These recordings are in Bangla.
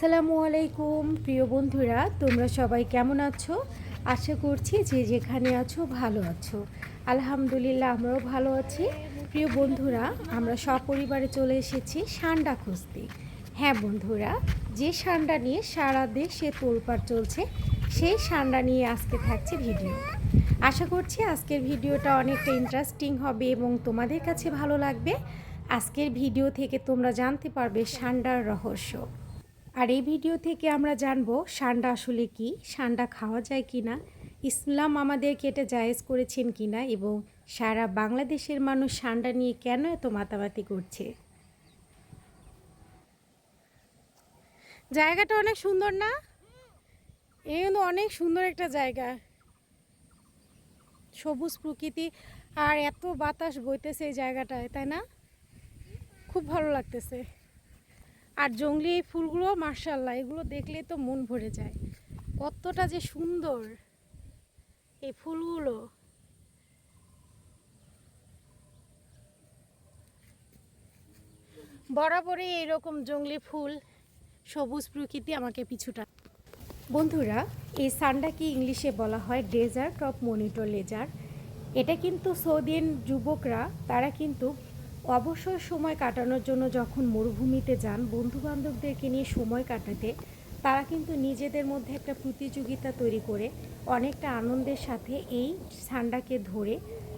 আসসালামু আলাইকুম প্রিয় বন্ধুরা, তোমরা সবাই কেমন আছো? আশা করছি যে যেখানে আছো ভালো আছো। আলহামদুলিল্লাহ আমরাও ভালো আছি। প্রিয় বন্ধুরা, আমরা সপরিবারে চলে এসেছি সান্ডা খুঁজতে। হ্যাঁ বন্ধুরা, যে সান্ডা নিয়ে সারা দেশে তোলপাড় চলছে সেই সান্ডা নিয়ে আজকে থাকছে ভিডিও। আশা করছি আজকের ভিডিওটা অনেকটা ইন্টারেস্টিং হবে এবং তোমাদের কাছে ভালো লাগবে। আজকের ভিডিও থেকে তোমরা জানতে পারবে সান্ডার রহস্য। আর এই ভিডিও থেকে আমরা জানবো সান্ডা আসলে কি, সান্ডা খাওয়া যায় কি না, ইসলাম আমাদেরকে এটা জায়েজ করেছেন কি না, এবং সারা বাংলাদেশের মানুষ সান্ডা নিয়ে কেন এত মাতামাতি করছে। জায়গাটা অনেক সুন্দর না? এই কিন্তু অনেক সুন্দর একটা জায়গা, সবুজ প্রকৃতি আর এত বাতাস বইতেছে এই জায়গাটায়, তাই না? খুব ভালো লাগতেছে। আর জংলি এই ফুলগুলো মার্শাল্লাহ, এগুলো দেখলে তো মন ভরে যায়। কতটা যে সুন্দর এই ফুলগুলো। বরাবরই এইরকম জংলি ফুল, সবুজ প্রকৃতি আমাকে পিছুটা। বন্ধুরা, এই সান্ডাকে ইংলিশে বলা হয় ডেজার্ট অফ মনিটর লেজার। এটা কিন্তু সৌদিয়ান যুবকরা তারা কিন্তু অবসর সময় কাটানোর জন্য যখন মরুভূমিতে যান বন্ধুবান্ধবদেরকে নিয়ে সময় কাটাতে, তারা কিন্তু নিজেদের মধ্যে একটা প্রতিযোগিতা তৈরি করে অনেকটা আনন্দের সাথে এই সান্ডাকে ধরে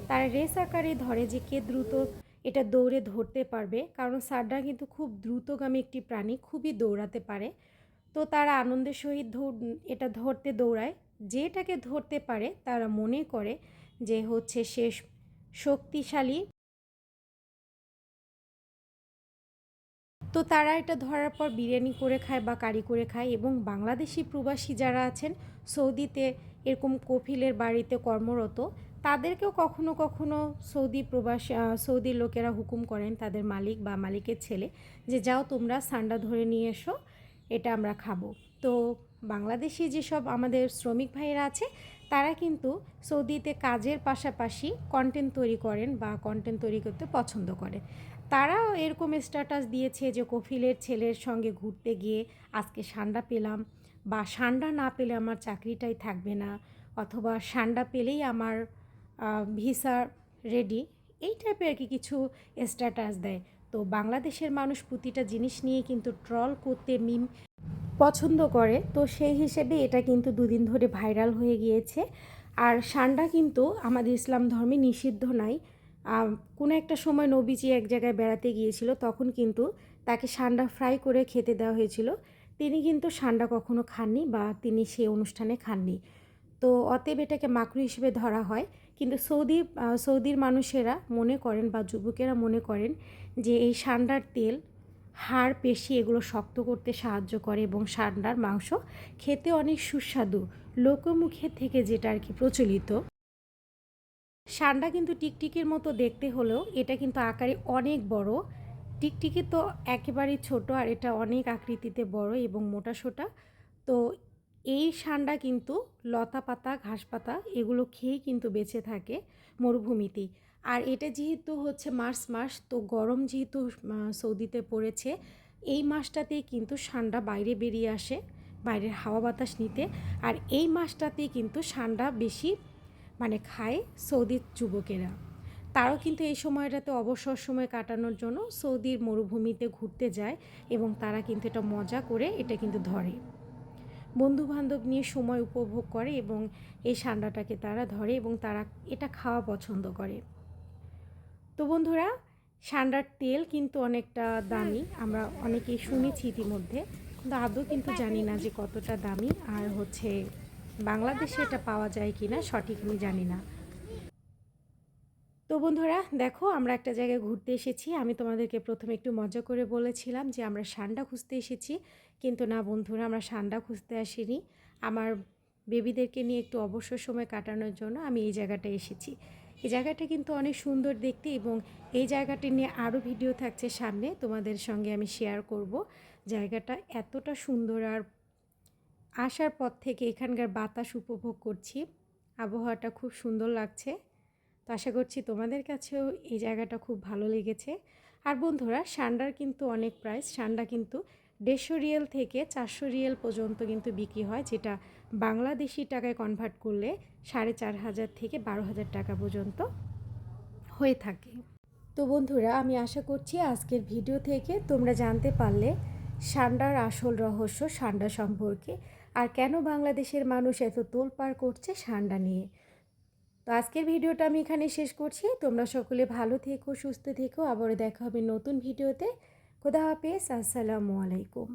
তারা রেস আকারে ধরে যে কে দ্রুত এটা দৌড়ে ধরতে পারবে। কারণ সান্ডা কিন্তু খুব দ্রুতগামী একটি প্রাণী, খুবই দৌড়াতে পারে। তো তারা আনন্দের সহিত এটা ধরতে দৌড়ায়। যেটাকে ধরতে পারে তারা মনে করে যে হচ্ছে সে শক্তিশালী। তো তারা এটা ধরার পর বিরিয়ানি করে খায় বা কারি করে খায়। এবং বাংলাদেশি প্রবাসী যারা আছেন সৌদিতে এরকম কফিলের বাড়িতে কর্মরত, তাদেরকেও কখনো কখনো সৌদির লোকেরা হুকুম করেন তাদের মালিক বা মালিকের ছেলে যে যাও তোমরা সান্ডা ধরে নিয়ে এসো, এটা আমরা খাবো। তো বাংলাদেশি যেসব আমাদের শ্রমিক ভাইয়েরা আছে তারা কিন্তু সৌদিতে কাজের পাশাপাশি কন্টেন্ট তৈরি করেন বা কন্টেন্ট তৈরি করতে পছন্দ করে। তারাও এরকম স্ট্যাটাস দিয়েছে যে কফিলের ছেলের সঙ্গে ঘুরতে গিয়ে আজকে সান্ডা পেলাম, বা সান্ডা না পেলে আমার চাকরিটাই থাকবে না, অথবা সান্ডা পেলেই আমার ভিসা রেডি, এই টাইপের আর কি কিছু স্ট্যাটাস দেয়। তো বাংলাদেশের মানুষ প্রতিটা জিনিস নিয়ে কিন্তু ট্রল করতে মিম পছন্দ করে। তো সেই হিসেবে এটা কিন্তু দুদিন ধরে ভাইরাল হয়ে গিয়েছে। আর সান্ডা কিন্তু আমাদের ইসলাম ধর্মে নিষিদ্ধ নাই। কোনো একটা সময় নবীজি এক জায়গায় বেড়াতে গিয়েছিল, তখন কিন্তু তাকে সান্ডা ফ্রাই করে খেতে দেওয়া হয়েছিল। তিনি কিন্তু সান্ডা কখনো খাননি বা তিনি সেই অনুষ্ঠানে খাননি। তো অতএব এটাকে মাকরু হিসেবে ধরা হয়। কিন্তু সৌদির মানুষেরা মনে করেন বা যুবকেরা মনে করেন যে এই সান্ডার তেল হাড় পেশি এগুলো শক্ত করতে সাহায্য করে এবং সান্ডার মাংস খেতে অনেক সুস্বাদু, লোকমুখে থেকে যেটা আর কি প্রচলিত। সান্ডা কিন্তু টিকটিকির মতো দেখতে হলেও এটা কিন্তু আকারে অনেক বড়। টিকটিকি তো একেবারেই ছোট, আর এটা অনেক আকৃতিতে বড় এবং মোটাসোটা। তো এই সান্ডা কিন্তু লতা পাতা ঘাস পাতা এগুলো খেয়েই কিন্তু বেঁচে থাকে মরুভূমিতেই। আর এটা যেহেতু হচ্ছে মার্চ মাস, তো গরম যেহেতু সৌদিতে পড়েছে, এই মাসটাতেই কিন্তু সান্ডা বাইরে বেরিয়ে আসে বাইরের হাওয়া বাতাস নিতে। আর এই মাসটাতেই কিন্তু সান্ডা বেশি খায় সৌদির যুবকেরা। তারাও কিন্তু এই সময়টাতে অবসর সময় কাটানোর জন্য সৌদির মরুভূমিতে ঘুরতে যায় এবং তারা কিন্তু এটা মজা করে এটা কিন্তু ধরে, বন্ধুবান্ধব নিয়ে সময় উপভোগ করে এবং এই সান্ডাটাকে তারা ধরে এবং তারা এটা খাওয়া পছন্দ করে। তো বন্ধুরা, সান্ডার তেল কিন্তু অনেকটা দামি, আমরা অনেকেই শুনেছি ইতিমধ্যে, কিন্তু আদৌ কিন্তু জানি না যে কতটা দামি, আর হচ্ছে বাংলাদেশে এটা পাওয়া যায় কি না সঠিক আমি জানি না। তো বন্ধুরা দেখো, আমরা একটা জায়গায় ঘুরতে এসেছি। আমি তোমাদেরকে প্রথমে একটু মজা করে বলেছিলাম যে আমরা সান্ডা খুঁজতে এসেছি, কিন্তু না বন্ধুরা, আমরা সান্ডা খুঁজতে আসিনি। আমার বেবিদেরকে নিয়ে একটু অবসর সময় কাটানোর জন্য আমি এই জায়গাটায় এসেছি। এই জায়গাটা কিন্তু অনেক সুন্দর দেখতে এবং এই জায়গাটি নিয়ে আরও ভিডিও থাকছে সামনে, তোমাদের সঙ্গে আমি শেয়ার করব। জায়গাটা এতটা সুন্দর, আর আসার পর থেকে এখানকার বাতাস উপভোগ করছি, আবহাওয়াটা খুব সুন্দর লাগছে। তো আশা করছি তোমাদের কাছেও এই জায়গাটা খুব ভালো লেগেছে। আর বন্ধুরা, সান্ডার কিন্তু অনেক প্রাইস, সান্ডা কিন্তু 150 রিয়াল থেকে 400 রিয়াল পর্যন্ত কিন্তু বিক্রি হয়, যেটা বাংলাদেশি টাকায় কনভার্ট করলে 4,500 থেকে 12,000 টাকা পর্যন্ত হয়ে থাকে। তো বন্ধুরা, আমি আশা করছি আজকের ভিডিও থেকে তোমরা জানতে পারলে সান্ডার আসল রহস্য সান্ডা সম্পর্কে, আর কেন বাংলাদেশের মানুষ এত তোলপাড় করছে সান্ডা নিয়ে। তো আজকের ভিডিওটা আমি এখানে শেষ করছি। তোমরা সকলে ভালো থেকো, সুস্থ থেকো। আবারও দেখা হবে নতুন ভিডিওতে। খোদা হাফেজ, আসসালামু আলাইকুম।